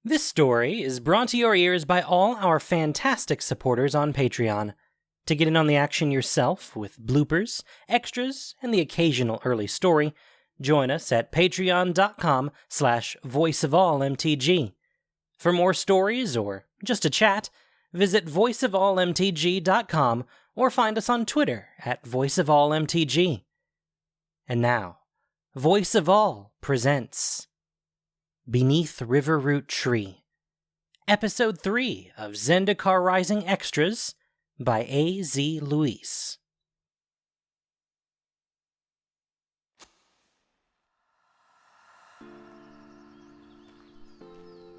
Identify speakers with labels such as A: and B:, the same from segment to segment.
A: This story is brought to your ears by all our fantastic supporters on Patreon. To get in on the action yourself with bloopers, extras, and the occasional early story, join us at patreon.com/voiceofallmtg. For more stories or just a chat, visit voiceofallmtg.com or find us on Twitter at voiceofallmtg. And now, Voice of All presents Beneath Riverroot Tree, Episode 3 of Zendikar Rising Extras by A.Z. Luis.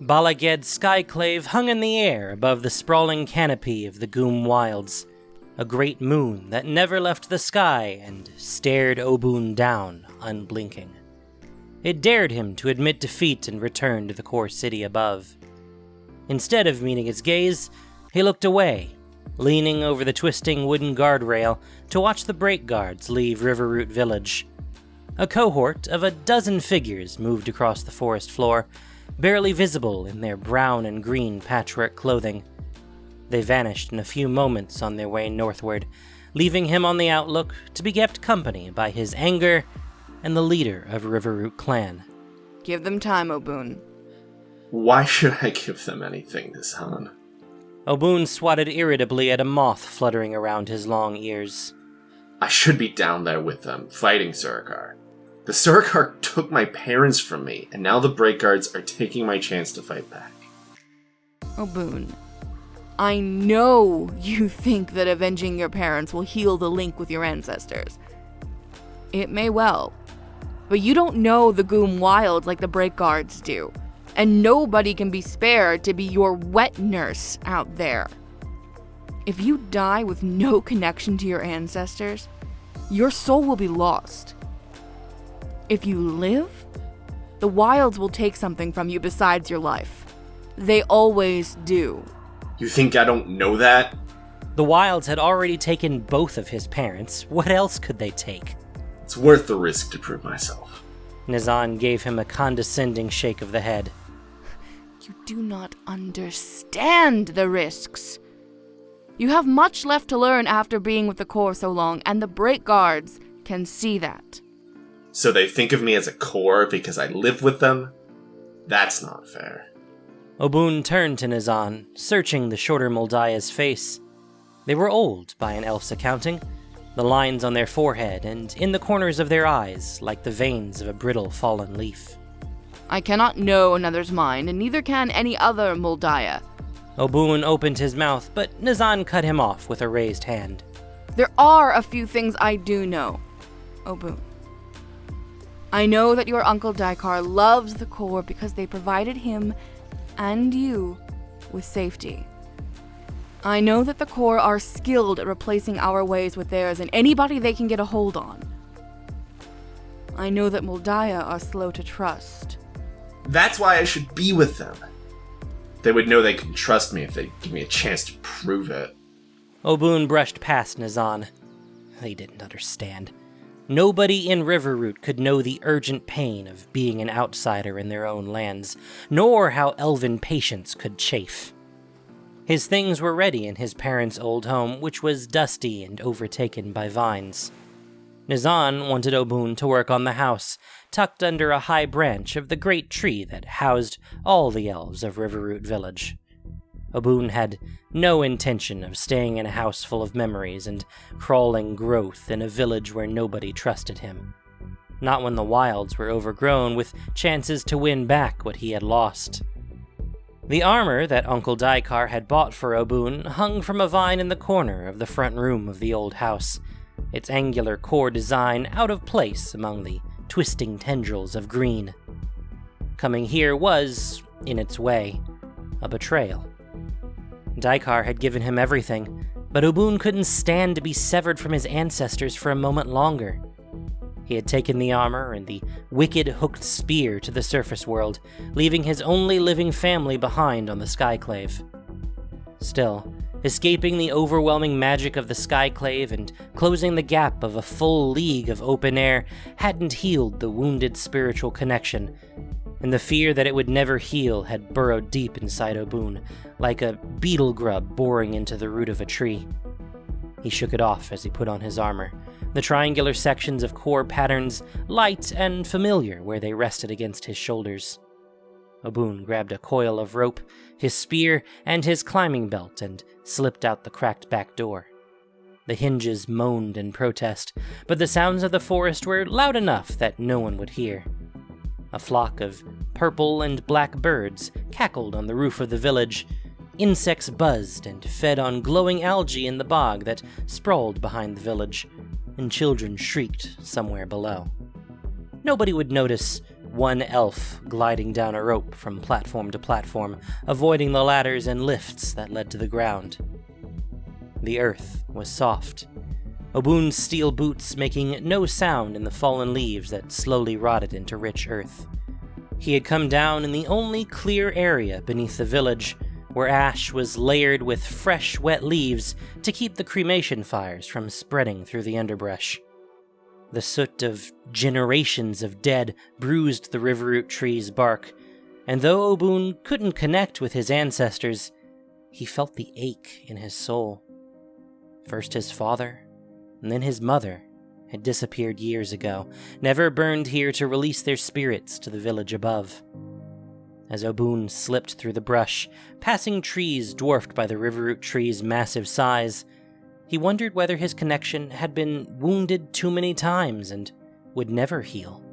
A: Balaged's skyclave hung in the air above the sprawling canopy of the Goom Wilds, a great moon that never left the sky and stared Obuun down, unblinking. It dared him to admit defeat and return to the core city above. Instead of meeting its gaze, he looked away, leaning over the twisting wooden guardrail to watch the break guards leave Riverroot Village. A cohort of a dozen figures moved across the forest floor, barely visible in their brown and green patchwork clothing. They vanished in a few moments on their way northward, leaving him on the outlook to be kept company by his anger and the leader of Riverroot clan.
B: Give them time, Obuun.
C: Why should I give them anything, Nizan?
A: Obuun swatted irritably at a moth fluttering around his long ears.
C: I should be down there with them, fighting Zendikar. The Zendikar took my parents from me, and now the break guards are taking my chance to fight back.
B: Obuun, I know you think that avenging your parents will heal the link with your ancestors. It may well. But you don't know the Goom Wilds like the break guards do. And nobody can be spared to be your wet nurse out there. If you die with no connection to your ancestors, your soul will be lost. If you live, the Wilds will take something from you besides your life. They always do.
C: You think I don't know that?
A: The Wilds had already taken both of his parents. What else could they take?
C: It's worth the risk to prove myself.
A: Nizan gave him a condescending shake of the head.
B: You do not understand the risks. You have much left to learn after being with the Corps so long, and the break guards can see that.
C: So they think of me as a core because I live with them? That's not fair.
A: Obuun turned to Nizan, searching the shorter Mul Daya's face. They were old, by an elf's accounting, the lines on their forehead and in the corners of their eyes like the veins of a brittle fallen leaf.
B: I cannot know another's mind, and neither can any other Mul Daya.
A: Obuun opened his mouth, but Nizan cut him off with a raised hand.
B: There are a few things I do know, Obuun. I know that your Uncle Daikar loves the Corps because they provided him and you with safety. I know that the Corps are skilled at replacing our ways with theirs and anybody they can get a hold on. I know that Mul Daya are slow to trust.
C: That's why I should be with them. They would know they can trust me if they give me a chance to prove it.
A: Obuun brushed past Nizan. They didn't understand. Nobody in Riverroot could know the urgent pain of being an outsider in their own lands, nor how elven patience could chafe. His things were ready in his parents' old home, which was dusty and overtaken by vines. Nizan wanted Obuun to work on the house, tucked under a high branch of the great tree that housed all the elves of Riverroot Village. Obuun had no intention of staying in a house full of memories and crawling growth in a village where nobody trusted him. Not when the wilds were overgrown with chances to win back what he had lost. The armor that Uncle Daikar had bought for Obuun hung from a vine in the corner of the front room of the old house, its angular core design out of place among the twisting tendrils of green. Coming here was, in its way, a betrayal. Daikar had given him everything, but Obuun couldn't stand to be severed from his ancestors for a moment longer. He had taken the armor and the wicked hooked spear to the surface world, leaving his only living family behind on the skyclave. Still, escaping the overwhelming magic of the skyclave and closing the gap of a full league of open air hadn't healed the wounded spiritual connection, and the fear that it would never heal had burrowed deep inside Obuun, like a beetle grub boring into the root of a tree. He shook it off as he put on his armor, the triangular sections of core patterns light and familiar where they rested against his shoulders. Obuun grabbed a coil of rope, his spear, and his climbing belt and slipped out the cracked back door. The hinges moaned in protest, but the sounds of the forest were loud enough that no one would hear. A flock of purple and black birds cackled on the roof of the village. Insects buzzed and fed on glowing algae in the bog that sprawled behind the village, and children shrieked somewhere below. Nobody would notice one elf gliding down a rope from platform to platform, avoiding the ladders and lifts that led to the ground. The earth was soft, Obuun's steel boots making no sound in the fallen leaves that slowly rotted into rich earth. He had come down in the only clear area beneath the village, where ash was layered with fresh, wet leaves to keep the cremation fires from spreading through the underbrush. The soot of generations of dead bruised the Riverroot tree's bark, and though Obuun couldn't connect with his ancestors, he felt the ache in his soul. First his father, and then his mother, had disappeared years ago, never burned here to release their spirits to the village above. As Obuun slipped through the brush, passing trees dwarfed by the Riverroot tree's massive size, he wondered whether his connection had been wounded too many times and would never heal.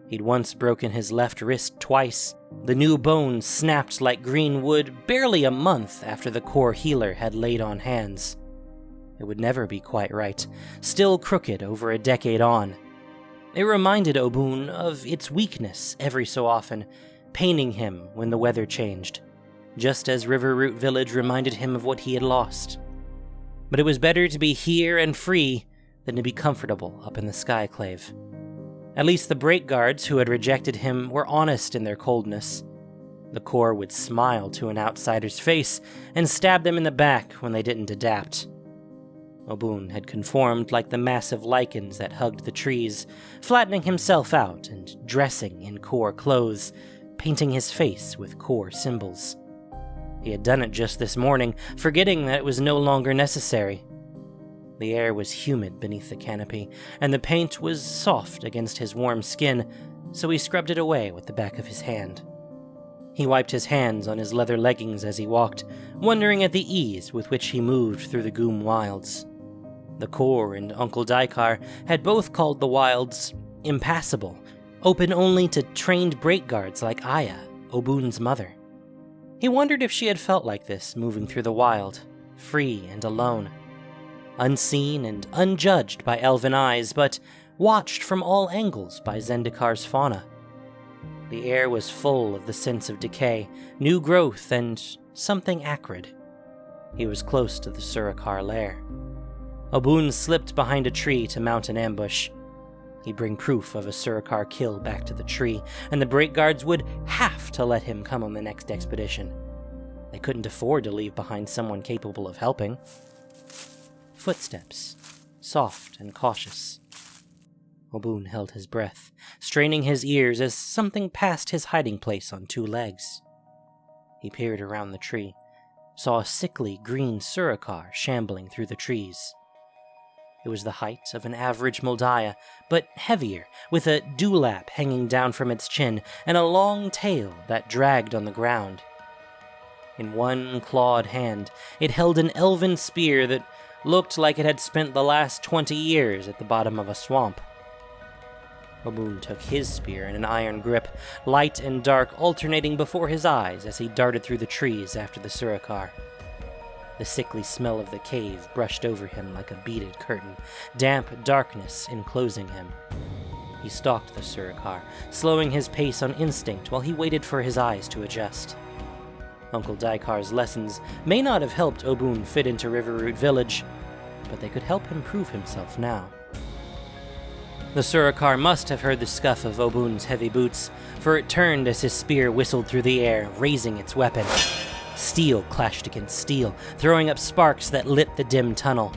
A: He'd once broken his left wrist twice. The new bone snapped like green wood barely a month after the core healer had laid on hands. It would never be quite right, still crooked over a decade on. It reminded Obuun of its weakness every so often, paining him when the weather changed, just as Riverroot Village reminded him of what he had lost. But it was better to be here and free than to be comfortable up in the Skyclave. At least the break guards who had rejected him were honest in their coldness. The core would smile to an outsider's face and stab them in the back when they didn't adapt. Obuun had conformed like the massive lichens that hugged the trees, flattening himself out and dressing in core clothes, painting his face with core symbols. He had done it just this morning, forgetting that it was no longer necessary. The air was humid beneath the canopy, and the paint was soft against his warm skin, so he scrubbed it away with the back of his hand. He wiped his hands on his leather leggings as he walked, wondering at the ease with which he moved through the Goom wilds. The core and Uncle Daikar had both called the wilds impassable, open only to trained break guards like Aya, Obuun's mother. He wondered if she had felt like this moving through the wild, free and alone, unseen and unjudged by elven eyes, but watched from all angles by Zendikar's fauna. The air was full of the sense of decay, new growth, and something acrid. He was close to the Surikar lair. Obuun slipped behind a tree to mount an ambush. He'd bring proof of a Surikar kill back to the tree, and the break guards would have to let him come on the next expedition. They couldn't afford to leave behind someone capable of helping. Footsteps, soft and cautious. Obuun held his breath, straining his ears as something passed his hiding place on two legs. He peered around the tree, saw a sickly green Surikar shambling through the trees. It was the height of an average Mul Daya, but heavier, with a dewlap hanging down from its chin and a long tail that dragged on the ground. In one clawed hand, it held an elven spear that looked like it had spent the last 20 years at the bottom of a swamp. Obuun took his spear in an iron grip, light and dark alternating before his eyes as he darted through the trees after the Surikar. The sickly smell of the cave brushed over him like a beaded curtain, damp darkness enclosing him. He stalked the Surikar, slowing his pace on instinct while he waited for his eyes to adjust. Uncle Daikar's lessons may not have helped Obuun fit into Riverroot Village, but they could help him prove himself now. The Surikar must have heard the scuff of Obuun's heavy boots, for it turned as his spear whistled through the air, raising its weapon. Steel clashed against steel, throwing up sparks that lit the dim tunnel.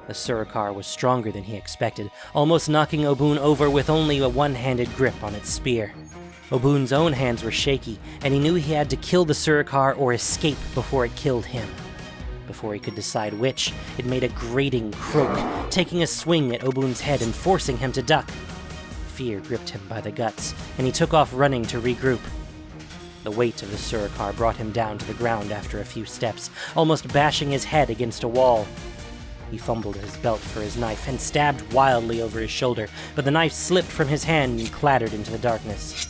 A: The Surikar was stronger than he expected, almost knocking Obuun over with only a one-handed grip on its spear. Obuun's own hands were shaky, and he knew he had to kill the Surikar or escape before it killed him. Before he could decide which, it made a grating croak, taking a swing at Obuun's head and forcing him to duck. Fear gripped him by the guts, and he took off running to regroup. The weight of the Surikar brought him down to the ground after a few steps, almost bashing his head against a wall. He fumbled his belt for his knife and stabbed wildly over his shoulder, but the knife slipped from his hand and clattered into the darkness.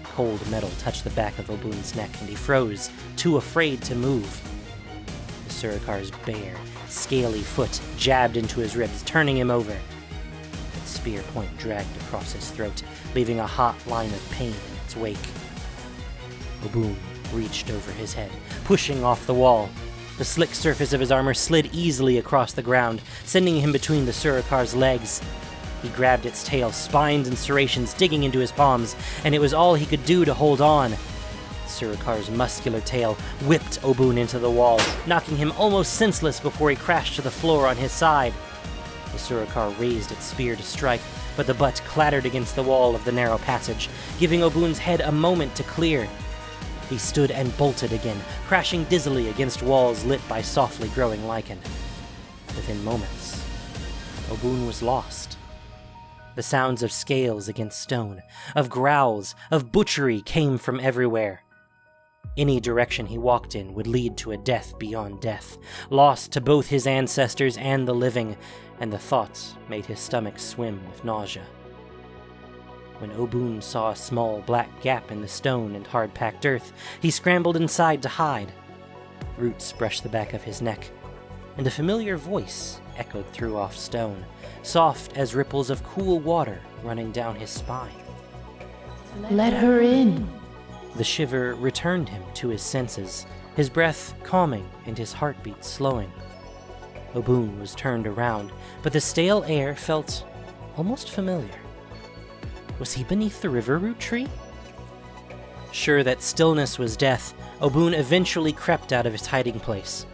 A: Cold metal touched the back of Obuun's neck, and he froze, too afraid to move. The Surikar's bare, scaly foot jabbed into his ribs, turning him over. Its spear point dragged across his throat, leaving a hot line of pain in its wake. Obuun reached over his head, pushing off the wall. The slick surface of his armor slid easily across the ground, sending him between the Surikar's legs. He grabbed its tail, spines and serrations digging into his palms, and it was all he could do to hold on. The Surikar's muscular tail whipped Obuun into the wall, knocking him almost senseless before he crashed to the floor on his side. The Surikar raised its spear to strike, but the butt clattered against the wall of the narrow passage, giving Obuun's head a moment to clear. He stood and bolted again, crashing dizzily against walls lit by softly growing lichen. Within moments, Obuun was lost. The sounds of scales against stone, of growls, of butchery came from everywhere. Any direction he walked in would lead to a death beyond death, lost to both his ancestors and the living, and the thoughts made his stomach swim with nausea. When Obuun saw a small black gap in the stone and hard-packed earth, he scrambled inside to hide. Roots brushed the back of his neck, and a familiar voice echoed through off stone, soft as ripples of cool water running down his spine.
D: Let her in.
A: The shiver returned him to his senses, his breath calming and his heartbeat slowing. Obuun was turned around, but the stale air felt almost familiar. Was he beneath the Riverroot tree? Sure that stillness was death, Obuun eventually crept out of his hiding place.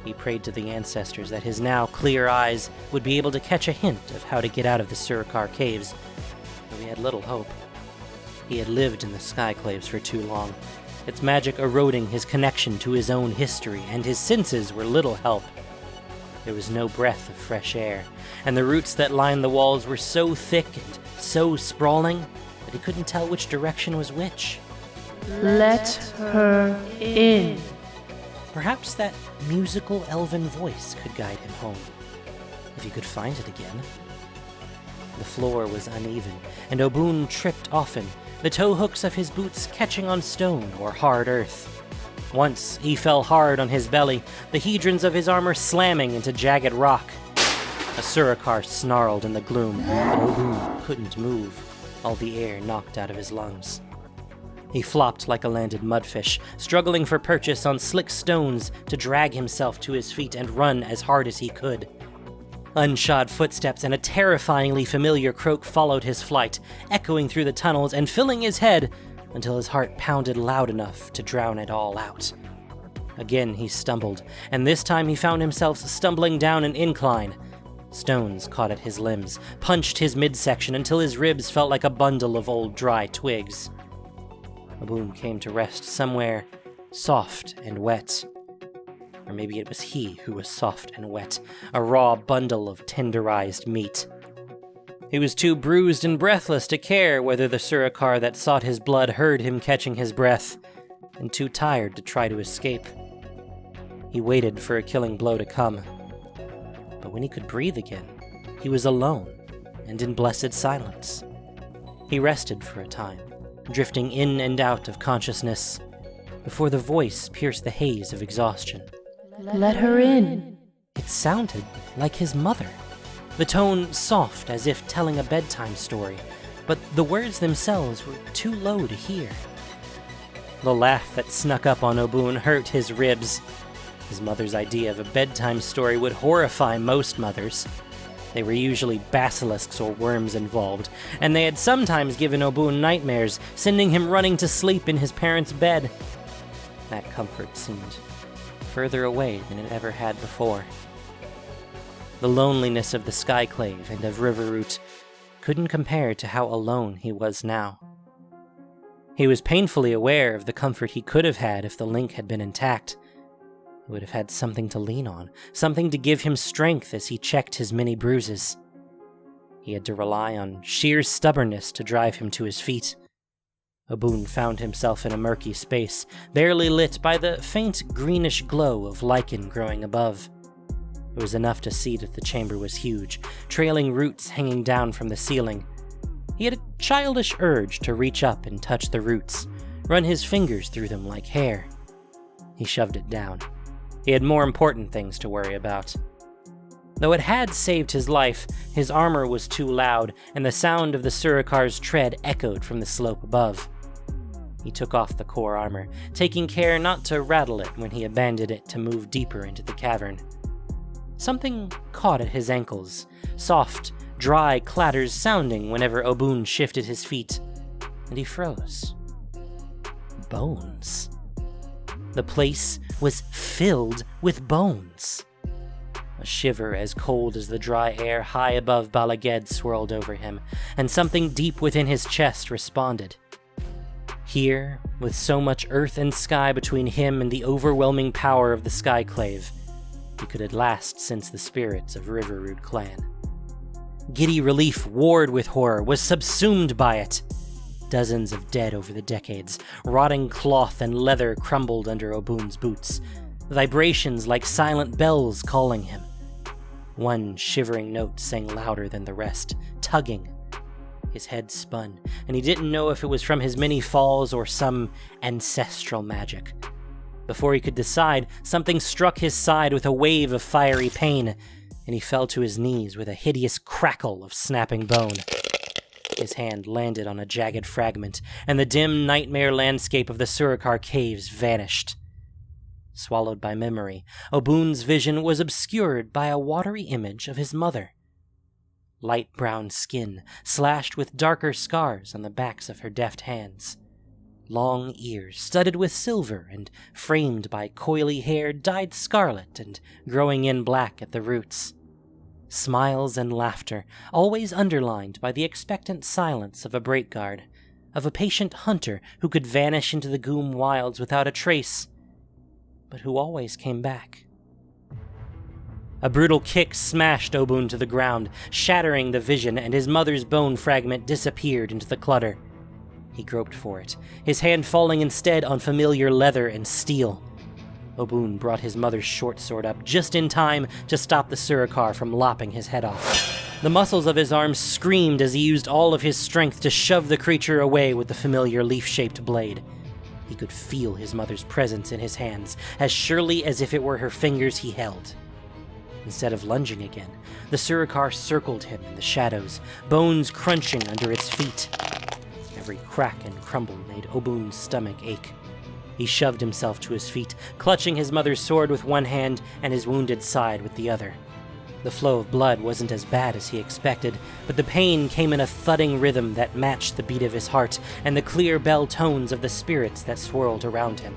A: He prayed to the ancestors that his now clear eyes would be able to catch a hint of how to get out of the Surikar caves, though he had little hope. He had lived in the Skyclaves for too long, its magic eroding his connection to his own history, and his senses were little help. There was no breath of fresh air, and the roots that lined the walls were so thick and so sprawling that he couldn't tell which direction was which.
D: Let her in.
A: Perhaps that musical elven voice could guide him home, if he could find it again. The floor was uneven, and Obuun tripped often, the toe hooks of his boots catching on stone or hard earth. Once he fell hard on his belly, the hedrons of his armor slamming into jagged rock. A Surikar snarled in the gloom, but Obuun couldn't move, all the air knocked out of his lungs. He flopped like a landed mudfish, struggling for purchase on slick stones to drag himself to his feet and run as hard as he could. Unshod footsteps and a terrifyingly familiar croak followed his flight, echoing through the tunnels and filling his head until his heart pounded loud enough to drown it all out. Again he stumbled, and this time he found himself stumbling down an incline. Stones caught at his limbs, punched his midsection until his ribs felt like a bundle of old dry twigs. Obuun came to rest somewhere soft and wet. Or maybe it was he who was soft and wet, a raw bundle of tenderized meat. He was too bruised and breathless to care whether the Surikar that sought his blood heard him catching his breath, and too tired to try to escape. He waited for a killing blow to come. But when he could breathe again, he was alone and in blessed silence. He rested for a time, drifting in and out of consciousness, before the voice pierced the haze of exhaustion.
D: Let her in.
A: It sounded like his mother, the tone soft as if telling a bedtime story, but the words themselves were too low to hear. The laugh that snuck up on Obuun hurt his ribs. His mother's idea of a bedtime story would horrify most mothers. They were usually basilisks or worms involved, and they had sometimes given Obuun nightmares, sending him running to sleep in his parents' bed. That comfort seemed further away than it ever had before. The loneliness of the Skyclave and of Riverroot couldn't compare to how alone he was now. He was painfully aware of the comfort he could have had if the link had been intact. He would have had something to lean on, something to give him strength as he checked his many bruises. He had to rely on sheer stubbornness to drive him to his feet. Obuun found himself in a murky space, barely lit by the faint greenish glow of lichen growing above. It was enough to see that the chamber was huge, trailing roots hanging down from the ceiling. He had a childish urge to reach up and touch the roots, run his fingers through them like hair. He shoved it down. He had more important things to worry about. Though it had saved his life, his armor was too loud, and the sound of the Surikar's tread echoed from the slope above. He took off the core armor, taking care not to rattle it when he abandoned it to move deeper into the cavern. Something caught at his ankles, soft, dry clatters sounding whenever Obuun shifted his feet, and he froze. Bones. The place was filled with bones. A shiver as cold as the dry air high above Bala Ged swirled over him, and something deep within his chest responded. Here, with so much earth and sky between him and the overwhelming power of the Skyclave, he could at last sense the spirits of Riverroot clan. Giddy relief warred with horror, was subsumed by it. Dozens of dead over the decades, rotting cloth and leather crumbled under Obuun's boots, vibrations like silent bells calling him. One shivering note sang louder than the rest, tugging. His head spun, and he didn't know if it was from his many falls or some ancestral magic. Before he could decide, something struck his side with a wave of fiery pain, and he fell to his knees with a hideous crackle of snapping bone. His hand landed on a jagged fragment, and the dim nightmare landscape of the Surikar caves vanished. Swallowed by memory, Obuun's vision was obscured by a watery image of his mother. Light brown skin, slashed with darker scars on the backs of her deft hands. Long ears, studded with silver and framed by coily hair dyed scarlet and growing in black at the roots. Smiles and laughter, always underlined by the expectant silence of a breakguard, of a patient hunter who could vanish into the Goom wilds without a trace, but who always came back. A brutal kick smashed Obuun to the ground, shattering the vision, and his mother's bone fragment disappeared into the clutter. He groped for it, his hand falling instead on familiar leather and steel. Obuun brought his mother's short sword up just in time to stop the Surikar from lopping his head off. The muscles of his arms screamed as he used all of his strength to shove the creature away with the familiar leaf-shaped blade. He could feel his mother's presence in his hands, as surely as if it were her fingers he held. Instead of lunging again, the Surikar circled him in the shadows, bones crunching under its feet. Every crack and crumble made Obuun's stomach ache. He shoved himself to his feet, clutching his mother's sword with one hand and his wounded side with the other. The flow of blood wasn't as bad as he expected, but the pain came in a thudding rhythm that matched the beat of his heart and the clear bell tones of the spirits that swirled around him.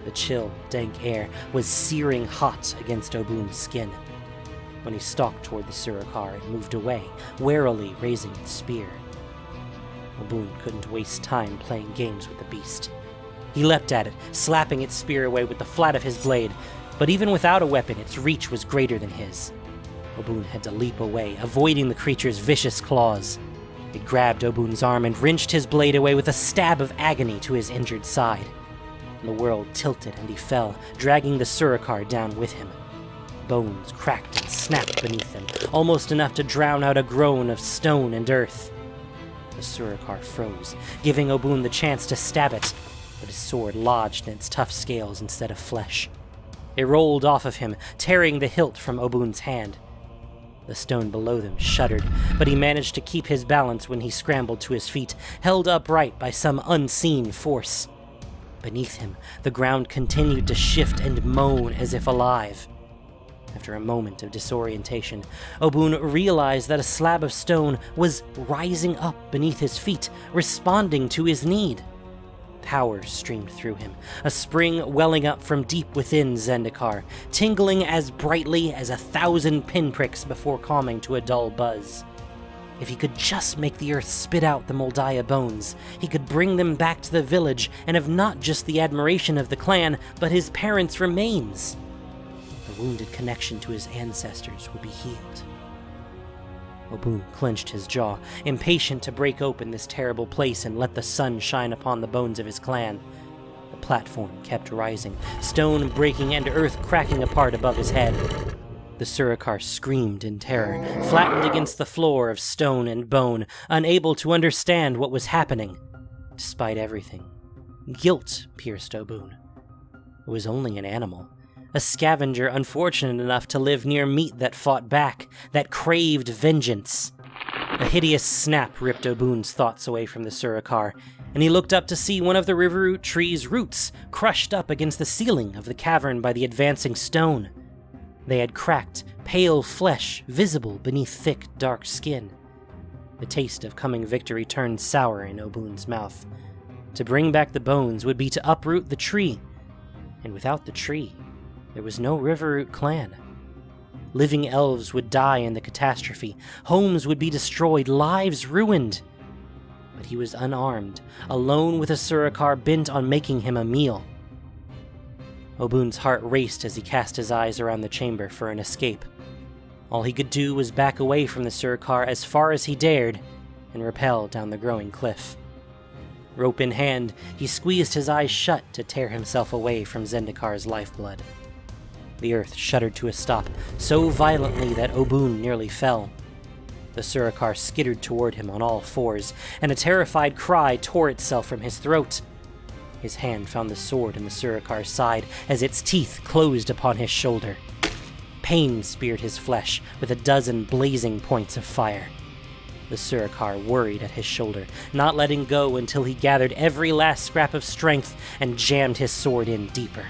A: The chill, dank air was searing hot against Obuun's skin. When he stalked toward the Surikar, it moved away, warily raising its spear. Obuun couldn't waste time playing games with the beast. He leapt at it, slapping its spear away with the flat of his blade, but even without a weapon, its reach was greater than his. Obuun had to leap away, avoiding the creature's vicious claws. It grabbed Obuun's arm and wrenched his blade away with a stab of agony to his injured side. The world tilted and he fell, dragging the Surikar down with him. Bones cracked and snapped beneath him, almost enough to drown out a groan of stone and earth. The Surikar froze, giving Obuun the chance to stab it, but his sword lodged in its tough scales instead of flesh. It rolled off of him, tearing the hilt from Obuun's hand. The stone below them shuddered, but he managed to keep his balance when he scrambled to his feet, held upright by some unseen force. Beneath him, the ground continued to shift and moan as if alive. After a moment of disorientation, Obuun realized that a slab of stone was rising up beneath his feet, responding to his need. Power streamed through him, a spring welling up from deep within Zendikar, tingling as brightly as 1,000 pinpricks before calming to a dull buzz. If he could just make the earth spit out the Mul Daya bones, he could bring them back to the village and have not just the admiration of the clan, but his parents' remains. The wounded connection to his ancestors would be healed. Obuun clenched his jaw, impatient to break open this terrible place and let the sun shine upon the bones of his clan. The platform kept rising, stone breaking and earth cracking apart above his head. The Surikar screamed in terror, flattened against the floor of stone and bone, unable to understand what was happening. Despite everything, guilt pierced Obuun. It was only an animal, a scavenger unfortunate enough to live near meat that fought back, that craved vengeance. A hideous snap ripped Obuun's thoughts away from the Surikar, and he looked up to see one of the Riverroot tree's roots crushed up against the ceiling of the cavern by the advancing stone. They had cracked, pale flesh visible beneath thick, dark skin. The taste of coming victory turned sour in Obuun's mouth. To bring back the bones would be to uproot the tree, and without the tree, there was no Riverroot clan. Living elves would die in the catastrophe, homes would be destroyed, lives ruined. But he was unarmed, alone with a Surikar bent on making him a meal. Obuun's heart raced as he cast his eyes around the chamber for an escape. All he could do was back away from the Surikar as far as he dared and rappel down the growing cliff. Rope in hand, he squeezed his eyes shut to tear himself away from Zendikar's lifeblood. The earth shuddered to a stop, so violently that Obuun nearly fell. The Surikar skittered toward him on all fours, and a terrified cry tore itself from his throat. His hand found the sword in the Surikar's side as its teeth closed upon his shoulder. Pain speared his flesh with a dozen blazing points of fire. The Surikar worried at his shoulder, not letting go until he gathered every last scrap of strength and jammed his sword in deeper.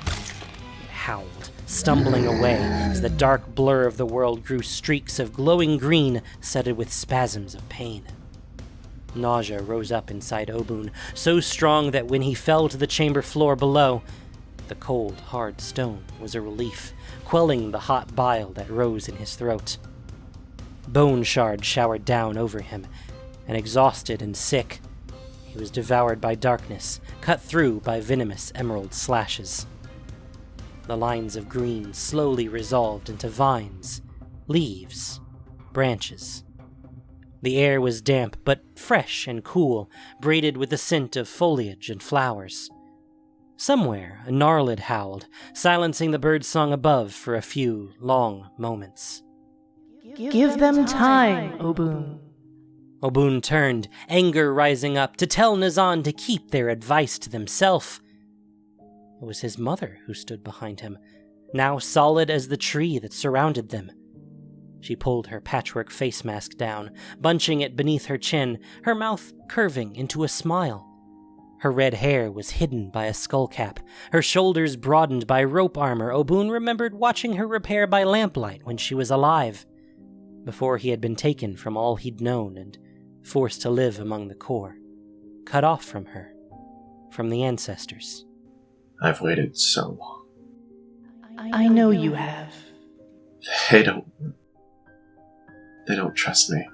A: It howled, stumbling away as the dark blur of the world grew streaks of glowing green studded with spasms of pain. Nausea rose up inside Obuun, so strong that when he fell to the chamber floor below, the cold, hard stone was a relief, quelling the hot bile that rose in his throat. Bone shards showered down over him, and exhausted and sick, he was devoured by darkness, cut through by venomous emerald slashes. The lines of green slowly resolved into vines, leaves, branches. The air was damp, but fresh and cool, braided with the scent of foliage and flowers. Somewhere, a gnarlid howled, silencing the birdsong above for a few long moments.
D: Give them time, Obuun.
A: Obuun turned, anger rising up, to tell Nazan to keep their advice to themselves. It was his mother who stood behind him, now solid as the tree that surrounded them. She pulled her patchwork face mask down, bunching it beneath her chin, her mouth curving into a smile. Her red hair was hidden by a skull cap, her shoulders broadened by rope armor Obuun remembered watching her repair by lamplight when she was alive, before he had been taken from all he'd known and forced to live among the core, cut off from her, from the ancestors.
C: I've waited so long.
D: I know you have.
C: They don't trust me.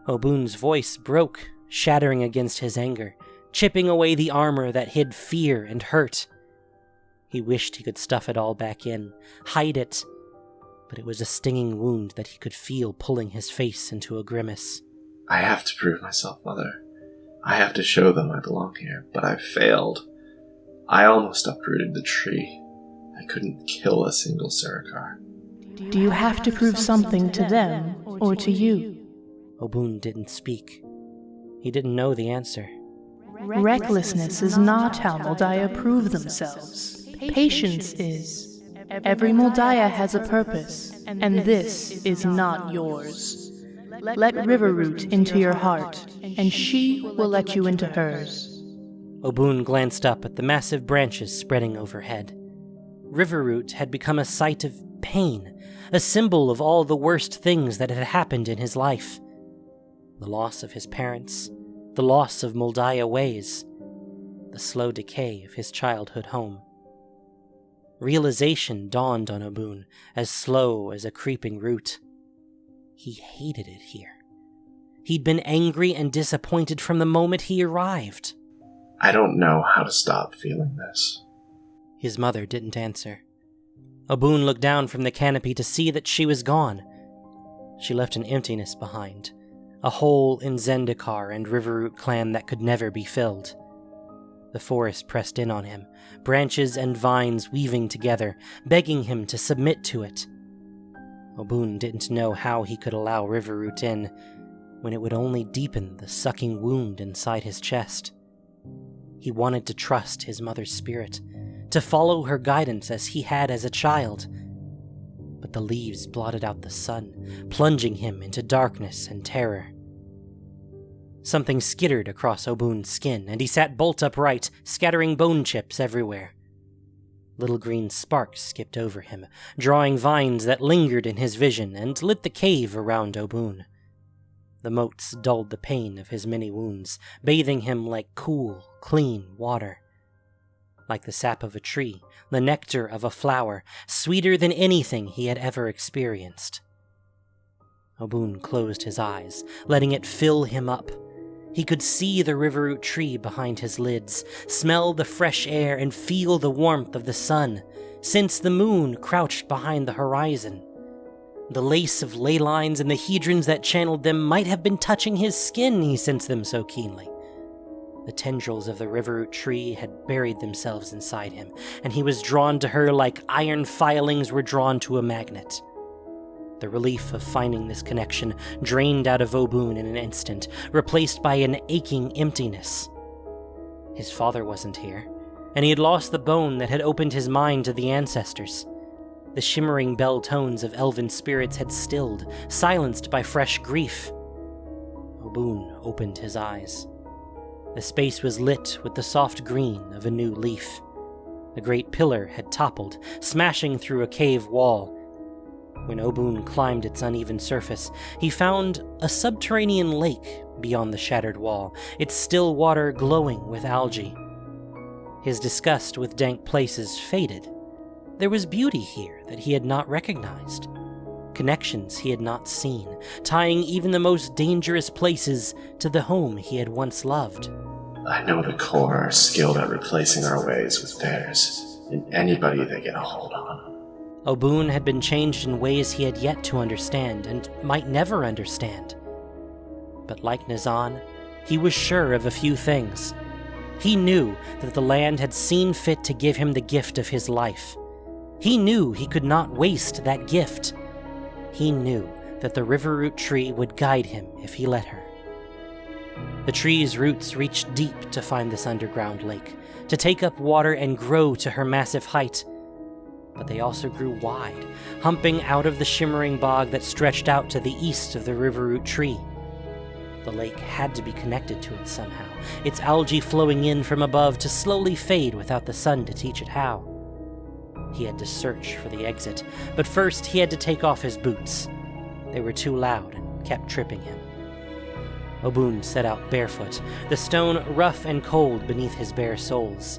A: Obuun's voice broke, shattering against his anger, chipping away the armor that hid fear and hurt. He wished he could stuff it all back in, hide it, but it was a stinging wound that he could feel pulling his face into a grimace.
C: I have to prove myself, Mother. I have to show them I belong here, but I've failed. I almost uprooted the tree. I couldn't kill a single Surikar.
D: Do you have to prove something to them or to you?
A: Obuun didn't speak. He didn't know the answer.
D: Recklessness is not how Mul Daya prove themselves. Patience is. Every Mul Daya has a purpose, and this is not yours. Let Riverroot into your heart, and she will let you into hers.
A: Obuun glanced up at the massive branches spreading overhead. Riverroot had become a sight of pain, a symbol of all the worst things that had happened in his life. The loss of his parents, the loss of Mul Daya ways, the slow decay of his childhood home. Realization dawned on Obuun, as slow as a creeping root. He hated it here. He'd been angry and disappointed from the moment he arrived.
C: I don't know how to stop feeling this.
A: His mother didn't answer. Obuun looked down from the canopy to see that she was gone. She left an emptiness behind, a hole in Zendikar and Riverroot clan that could never be filled. The forest pressed in on him, branches and vines weaving together, begging him to submit to it. Obuun didn't know how he could allow Riverroot in, when it would only deepen the sucking wound inside his chest. He wanted to trust his mother's spirit, to follow her guidance as he had as a child. But the leaves blotted out the sun, plunging him into darkness and terror. Something skittered across Obuun's skin, and he sat bolt upright, scattering bone chips everywhere. Little green sparks skipped over him, drawing vines that lingered in his vision and lit the cave around Obuun. The motes dulled the pain of his many wounds, bathing him like cool, clean water. Like the sap of a tree, the nectar of a flower, sweeter than anything he had ever experienced. Obuun closed his eyes, letting it fill him up. He could see the Riverroot tree behind his lids, smell the fresh air, and feel the warmth of the sun, sense the moon crouched behind the horizon. The lace of ley lines and the hedrons that channeled them might have been touching his skin, he sensed them so keenly. The tendrils of the Riverroot tree had buried themselves inside him, and he was drawn to her like iron filings were drawn to a magnet. The relief of finding this connection drained out of Obuun in an instant, replaced by an aching emptiness. His father wasn't here, and he had lost the bone that had opened his mind to the ancestors. The shimmering bell tones of elven spirits had stilled, silenced by fresh grief. Obuun opened his eyes. The space was lit with the soft green of a new leaf. The great pillar had toppled, smashing through a cave wall. When Obuun climbed its uneven surface, he found a subterranean lake beyond the shattered wall, its still water glowing with algae. His disgust with dank places faded. There was beauty here that he had not recognized, connections he had not seen, tying even the most dangerous places to the home he had once loved.
C: I know the Corps are skilled at replacing our ways with theirs, and anybody they get a hold on.
A: Obuun had been changed in ways he had yet to understand, and might never understand. But like Nazan, he was sure of a few things. He knew that the land had seen fit to give him the gift of his life. He knew he could not waste that gift. He knew that the Riverroot tree would guide him if he let her. The tree's roots reached deep to find this underground lake, to take up water and grow to her massive height. But they also grew wide, humping out of the shimmering bog that stretched out to the east of the Riverroot tree. The lake had to be connected to it somehow, its algae flowing in from above to slowly fade without the sun to teach it how. He had to search for the exit, but first he had to take off his boots. They were too loud and kept tripping him. Obuun set out barefoot, the stone rough and cold beneath his bare soles.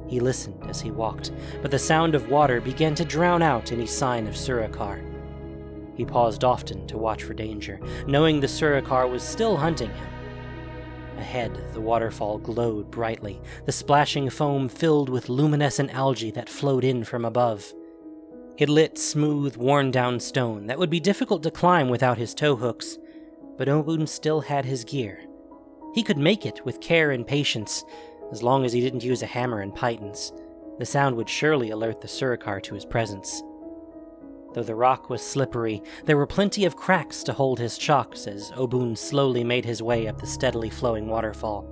A: He listened as he walked, but the sound of water began to drown out any sign of Surikar. He paused often to watch for danger, knowing the Surikar was still hunting him. Ahead, the waterfall glowed brightly, the splashing foam filled with luminescent algae that flowed in from above. It lit smooth, worn-down stone that would be difficult to climb without his toe hooks, but Obuun still had his gear. He could make it with care and patience, as long as he didn't use a hammer and pythons. The sound would surely alert the Surikar to his presence. Though the rock was slippery, there were plenty of cracks to hold his chocks as Obuun slowly made his way up the steadily flowing waterfall.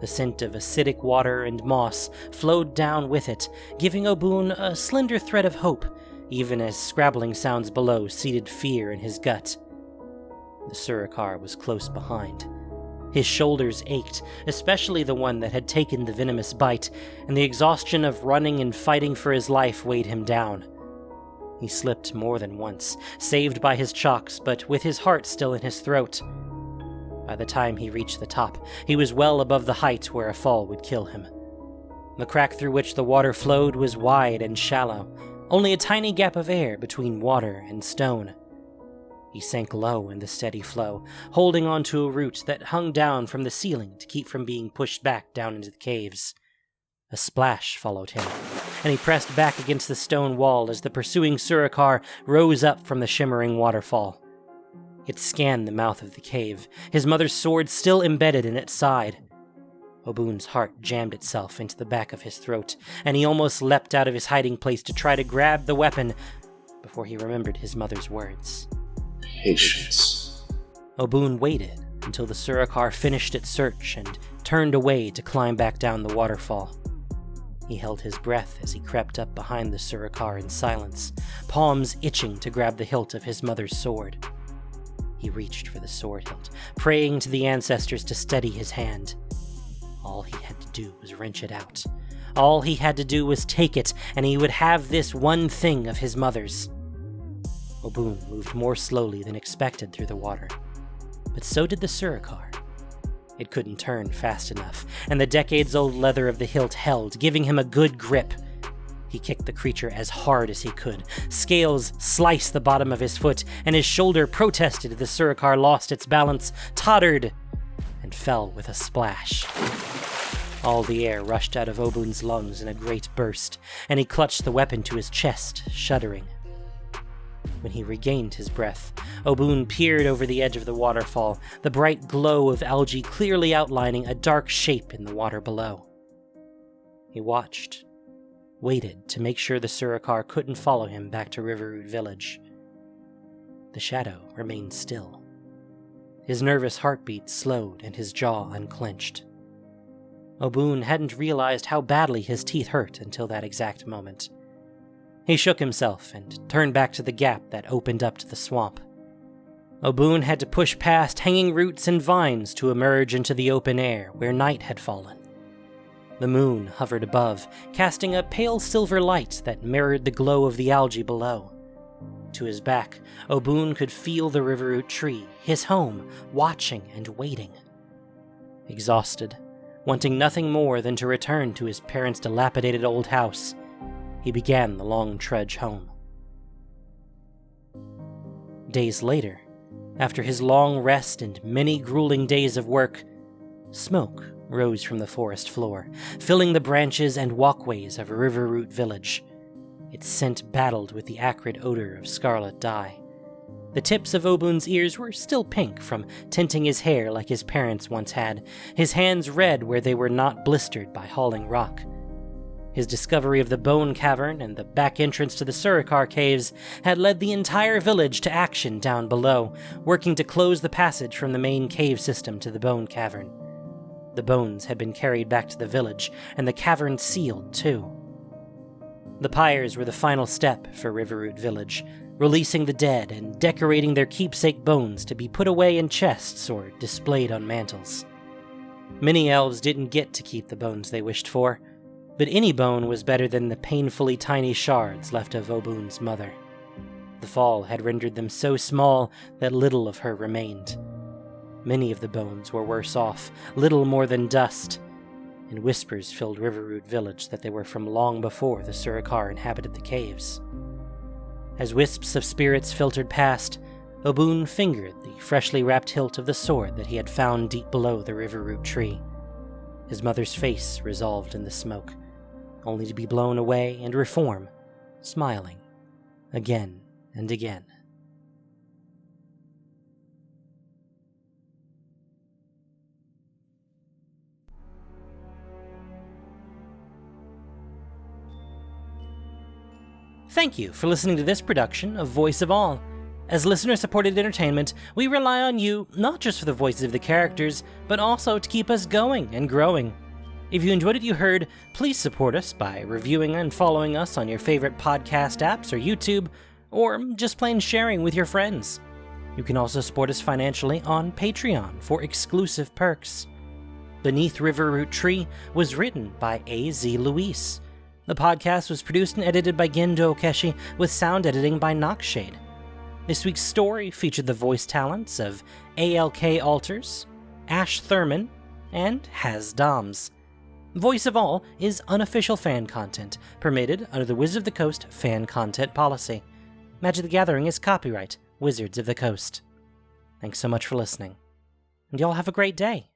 A: The scent of acidic water and moss flowed down with it, giving Obuun a slender thread of hope, even as scrabbling sounds below seeded fear in his gut. The Surikar was close behind. His shoulders ached, especially the one that had taken the venomous bite, and the exhaustion of running and fighting for his life weighed him down. He slipped more than once, saved by his chocks, but with his heart still in his throat. By the time he reached the top, he was well above the height where a fall would kill him. The crack through which the water flowed was wide and shallow, only a tiny gap of air between water and stone. He sank low in the steady flow, holding onto a root that hung down from the ceiling to keep from being pushed back down into the caves. A splash followed him, and he pressed back against the stone wall as the pursuing Surikar rose up from the shimmering waterfall. It scanned the mouth of the cave, his mother's sword still embedded in its side. Obuun's heart jammed itself into the back of his throat, and he almost leapt out of his hiding place to try to grab the weapon before he remembered his mother's words.
C: Patience.
A: Obuun waited until the Surikar finished its search and turned away to climb back down the waterfall. He held his breath as he crept up behind the Surikar in silence, palms itching to grab the hilt of his mother's sword. He reached for the sword hilt, praying to the ancestors to steady his hand. All he had to do was wrench it out. All he had to do was take it, and he would have this one thing of his mother's. Obuun moved more slowly than expected through the water, but so did the Surikar. It couldn't turn fast enough, and the decades-old leather of the hilt held, giving him a good grip. He kicked the creature as hard as he could. Scales sliced the bottom of his foot, and his shoulder protested as the Surikar lost its balance, tottered, and fell with a splash. All the air rushed out of Obuun's lungs in a great burst, and he clutched the weapon to his chest, shuddering. When he regained his breath, Obuun peered over the edge of the waterfall, the bright glow of algae clearly outlining a dark shape in the water below. He watched, waited to make sure the Surikar couldn't follow him back to Riverroot village. The shadow remained still. His nervous heartbeat slowed and his jaw unclenched. Obuun hadn't realized how badly his teeth hurt until that exact moment. He shook himself and turned back to the gap that opened up to the swamp. Obuun had to push past hanging roots and vines to emerge into the open air where night had fallen. The moon hovered above, casting a pale silver light that mirrored the glow of the algae below. To his back, Obuun could feel the Riverroot tree, his home, watching and waiting. Exhausted, wanting nothing more than to return to his parents' dilapidated old house, he began the long trudge home. Days later, after his long rest and many grueling days of work, smoke rose from the forest floor, filling the branches and walkways of Riverroot village. Its scent battled with the acrid odor of scarlet dye. The tips of Obuun's ears were still pink from tinting his hair like his parents once had, his hands red where they were not blistered by hauling rock. His discovery of the Bone Cavern and the back entrance to the Surikar caves had led the entire village to action down below, working to close the passage from the main cave system to the Bone Cavern. The bones had been carried back to the village, and the cavern sealed, too. The pyres were the final step for Riverroot village, releasing the dead and decorating their keepsake bones to be put away in chests or displayed on mantles. Many elves didn't get to keep the bones they wished for, but any bone was better than the painfully tiny shards left of Obuun's mother. The fall had rendered them so small that little of her remained. Many of the bones were worse off, little more than dust, and whispers filled Riverroot village that they were from long before the Surikar inhabited the caves. As wisps of spirits filtered past, Obuun fingered the freshly wrapped hilt of the sword that he had found deep below the Riverroot tree. His mother's face resolved in the smoke, only to be blown away and reform, smiling, again and again. Thank you for listening to this production of Voice of All. As listener-supported entertainment, we rely on you not just for the voices of the characters, but also to keep us going and growing. If you enjoyed what you heard, please support us by reviewing and following us on your favorite podcast apps or YouTube, or just plain sharing with your friends. You can also support us financially on Patreon for exclusive perks. Beneath Riverroot Tree was written by A.Z. Luis. The podcast was produced and edited by Gendo Okeshi, with sound editing by Nockshade. This week's story featured the voice talents of ALK Alters, Ash Thurman, and Haz Doms. Voice of All is unofficial fan content, permitted under the Wizard of the Coast fan content policy. Magic the Gathering is copyright Wizards of the Coast. Thanks so much for listening, and y'all have a great day.